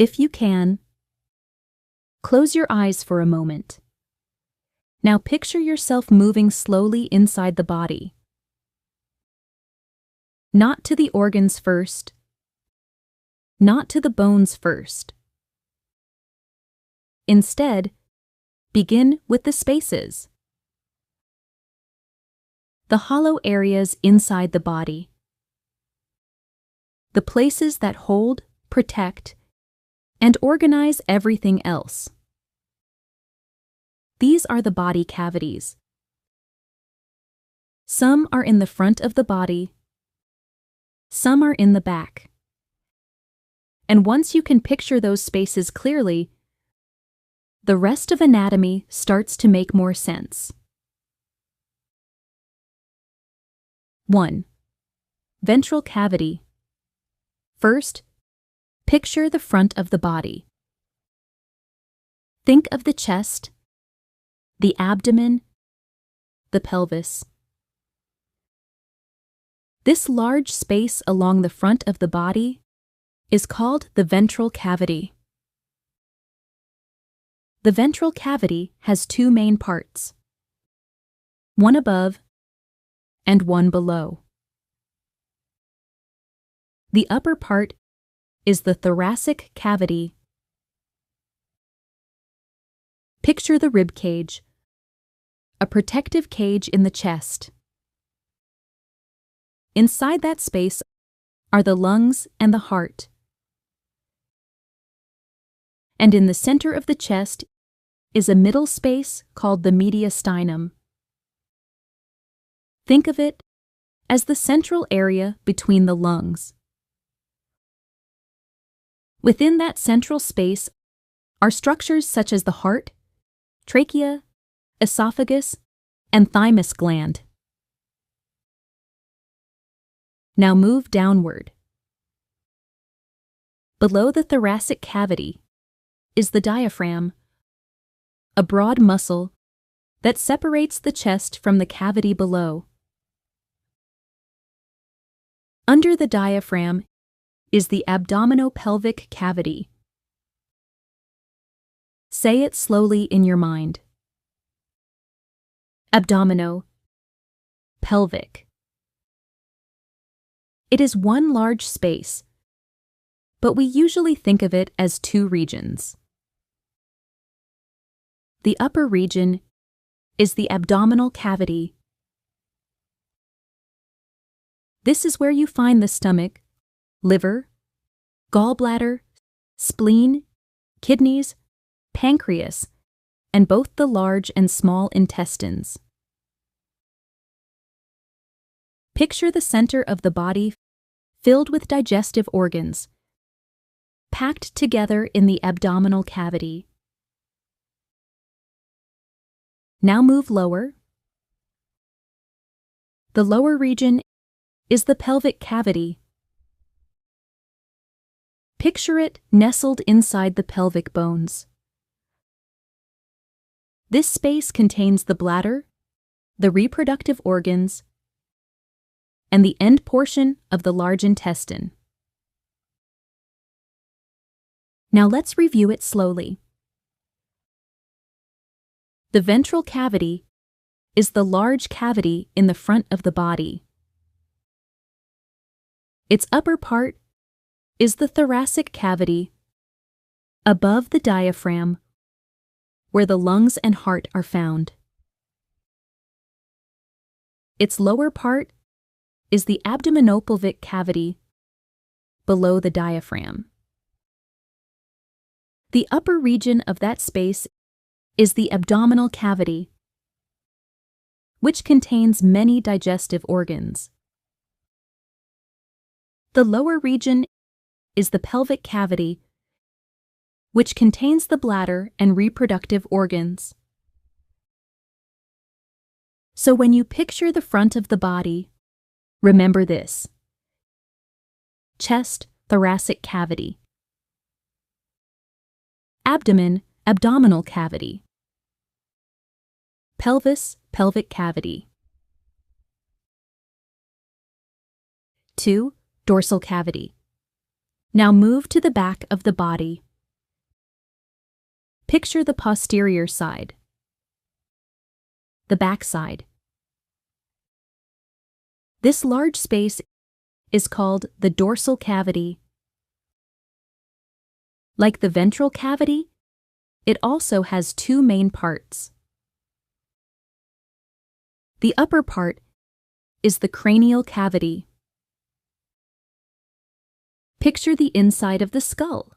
If you can, close your eyes for a moment. Now picture yourself moving slowly inside the body. Not to the organs first, not to the bones first. Instead, begin with the spaces, the hollow areas inside the body, the places that hold, protect, and organize everything else. These are the body cavities. Some are in the front of the body, some are in the back. And once you can picture those spaces clearly, the rest of anatomy starts to make more sense. 1. Ventral cavity. First, picture the front of the body. Think of the chest, the abdomen, the pelvis. This large space along the front of the body is called the ventral cavity. The ventral cavity has two main parts, one above and one below. The upper part is the thoracic cavity. Picture the rib cage, a protective cage in the chest. Inside that space are the lungs and the heart. And in the center of the chest is a middle space called the mediastinum. Think of it as the central area between the lungs. Within that central space are structures such as the heart, trachea, esophagus, and thymus gland. Now move downward. Below the thoracic cavity is the diaphragm, a broad muscle that separates the chest from the cavity below. Under the diaphragm is the abdominopelvic cavity. Say it slowly in your mind. Abdomino, pelvic. It is one large space, but we usually think of it as two regions. The upper region is the abdominal cavity. This is where you find the stomach, liver, gallbladder, spleen, kidneys, pancreas, and both the large and small intestines. Picture the center of the body filled with digestive organs, packed together in the abdominal cavity. Now move lower. The lower region is the pelvic cavity. Picture it nestled inside the pelvic bones. This space contains the bladder, the reproductive organs, and the end portion of the large intestine. Now let's review it slowly. The ventral cavity is the large cavity in the front of the body. Its upper part is the thoracic cavity, above the diaphragm, where the lungs and heart are found. Its lower part is the abdominopelvic cavity, below the diaphragm. The upper region of that space is the abdominal cavity, which contains many digestive organs. The lower region is the pelvic cavity, which contains the bladder and reproductive organs. So when you picture the front of the body, remember this: chest, thoracic cavity; abdomen, abdominal cavity; pelvis, pelvic cavity. 2. Dorsal cavity. Now move to the back of the body. Picture the posterior side, the back side. This large space is called the dorsal cavity. Like the ventral cavity, it also has two main parts. The upper part is the cranial cavity. Picture the inside of the skull,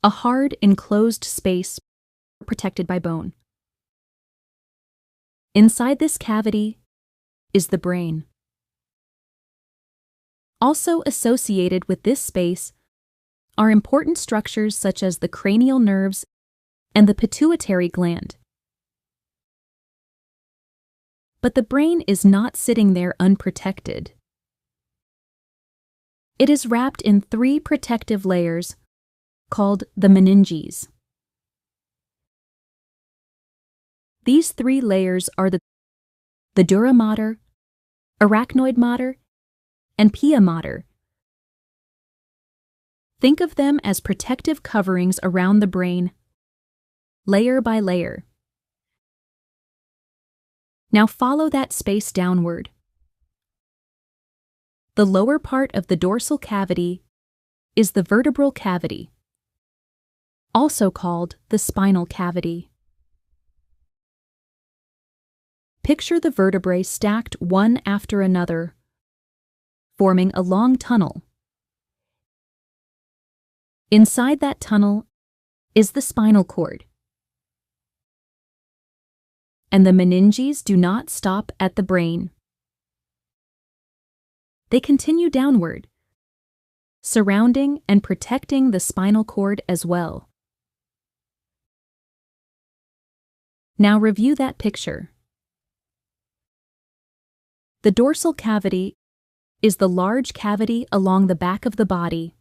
a hard, enclosed space protected by bone. Inside this cavity is the brain. Also associated with this space are important structures such as the cranial nerves and the pituitary gland. But the brain is not sitting there unprotected. It is wrapped in three protective layers called the meninges. These three layers are the dura mater, arachnoid mater, and pia mater. Think of them as protective coverings around the brain, layer by layer. Now follow that space downward. The lower part of the dorsal cavity is the vertebral cavity, also called the spinal cavity. Picture the vertebrae stacked one after another, forming a long tunnel. Inside that tunnel is the spinal cord. And the meninges do not stop at the brain. They continue downward, surrounding and protecting the spinal cord as well. Now review that picture. The dorsal cavity is the large cavity along the back of the body.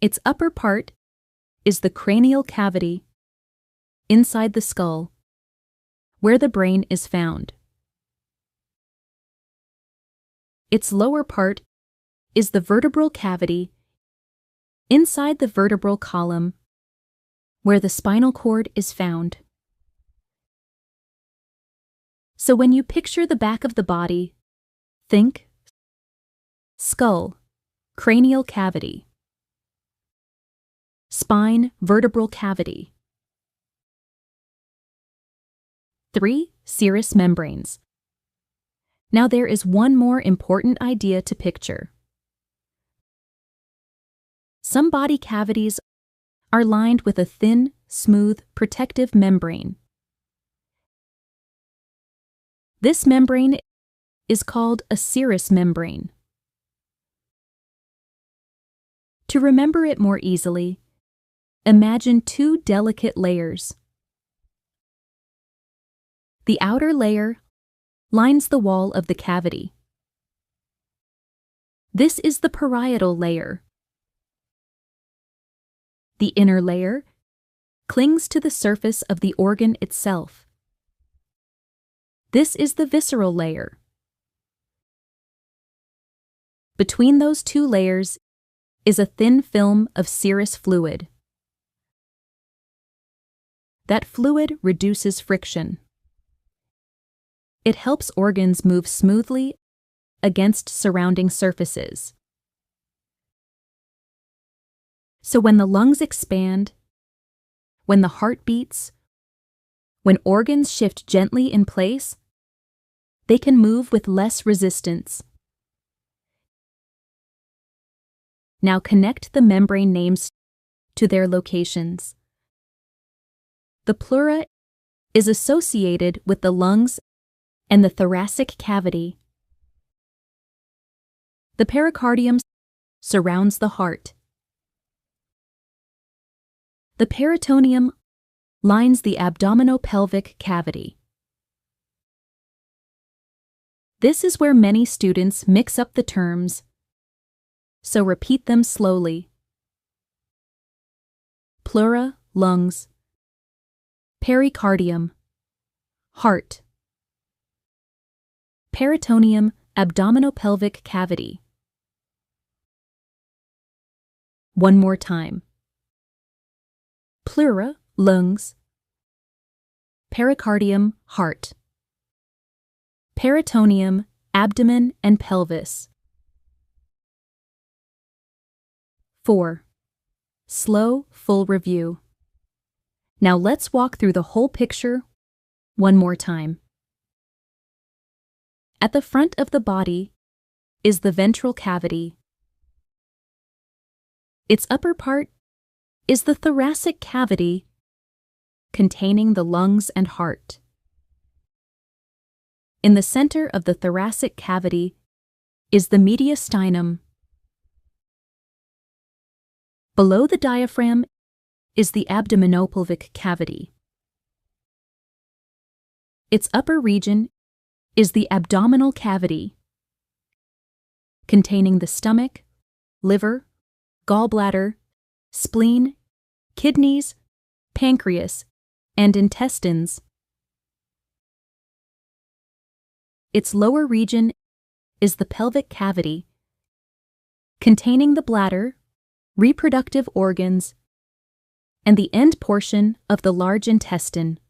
Its upper part is the cranial cavity inside the skull, where the brain is found. Its lower part is the vertebral cavity inside the vertebral column, where the spinal cord is found. So when you picture the back of the body, think skull, cranial cavity, spine, vertebral cavity. 3. Serous membranes. Now there is one more important idea to picture. Some body cavities are lined with a thin, smooth, protective membrane. This membrane is called a serous membrane. To remember it more easily, imagine two delicate layers. The outer layer lines the wall of the cavity. This is the parietal layer. The inner layer clings to the surface of the organ itself. This is the visceral layer. Between those two layers is a thin film of serous fluid. That fluid reduces friction. It helps organs move smoothly against surrounding surfaces. So when the lungs expand, when the heart beats, when organs shift gently in place, they can move with less resistance. Now connect the membrane names to their locations. The pleura is associated with the lungs and the thoracic cavity. The pericardium surrounds the heart. The peritoneum lines the abdominopelvic cavity. This is where many students mix up the terms, so repeat them slowly. Pleura, lungs. Pericardium, heart. Peritoneum, abdominopelvic cavity. One more time. Pleura, lungs. Pericardium, heart. Peritoneum, abdomen and pelvis. 4. Slow, full review. Now let's walk through the whole picture one more time. At the front of the body is the ventral cavity. Its upper part is the thoracic cavity containing the lungs and heart. In the center of the thoracic cavity is the mediastinum. Below the diaphragm is the abdominopelvic cavity. Its upper region is the abdominal cavity, containing the stomach, liver, gallbladder, spleen, kidneys, pancreas, and intestines. Its lower region is the pelvic cavity, containing the bladder, reproductive organs, and the end portion of the large intestine.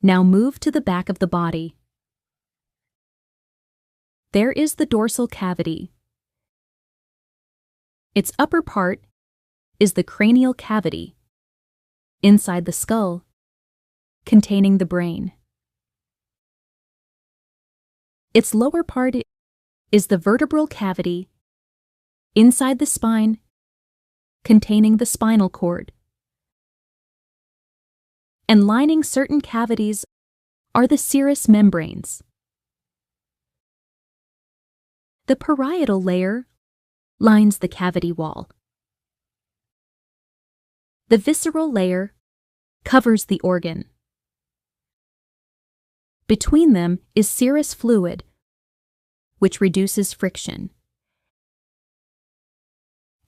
Now move to the back of the body. There is the dorsal cavity. Its upper part is the cranial cavity, inside the skull, containing the brain. Its lower part is the vertebral cavity, inside the spine, containing the spinal cord. And lining certain cavities are the serous membranes. The parietal layer lines the cavity wall. The visceral layer covers the organ. Between them is serous fluid, which reduces friction.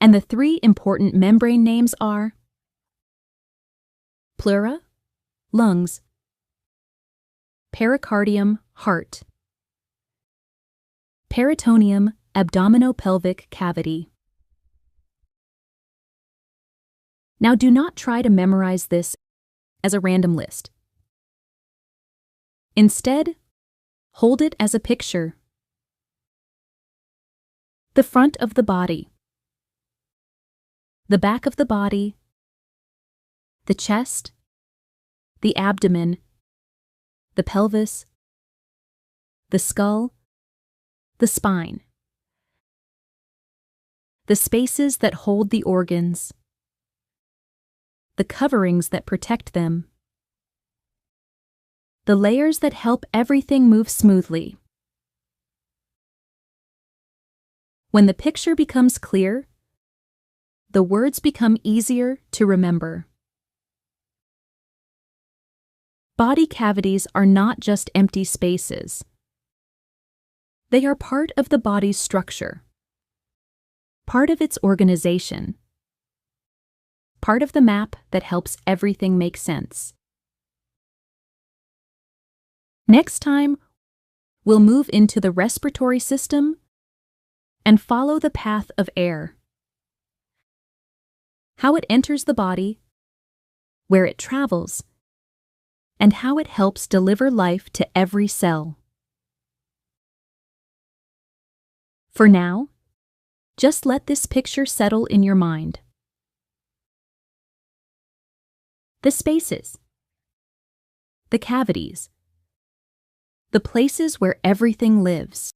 And the three important membrane names are pleura, lungs, pericardium, heart, peritoneum, abdominopelvic cavity. Now do not try to memorize this as a random list. Instead, hold it as a picture. The front of the body, the back of the body, the chest, the abdomen, the pelvis, the skull, the spine, the spaces that hold the organs, the coverings that protect them, the layers that help everything move smoothly. When the picture becomes clear, the words become easier to remember. Body cavities are not just empty spaces. They are part of the body's structure, part of its organization, part of the map that helps everything make sense. Next time, we'll move into the respiratory system and follow the path of air. How it enters the body, where it travels, and how it helps deliver life to every cell. For now, just let this picture settle in your mind. The spaces, the cavities, the places where everything lives.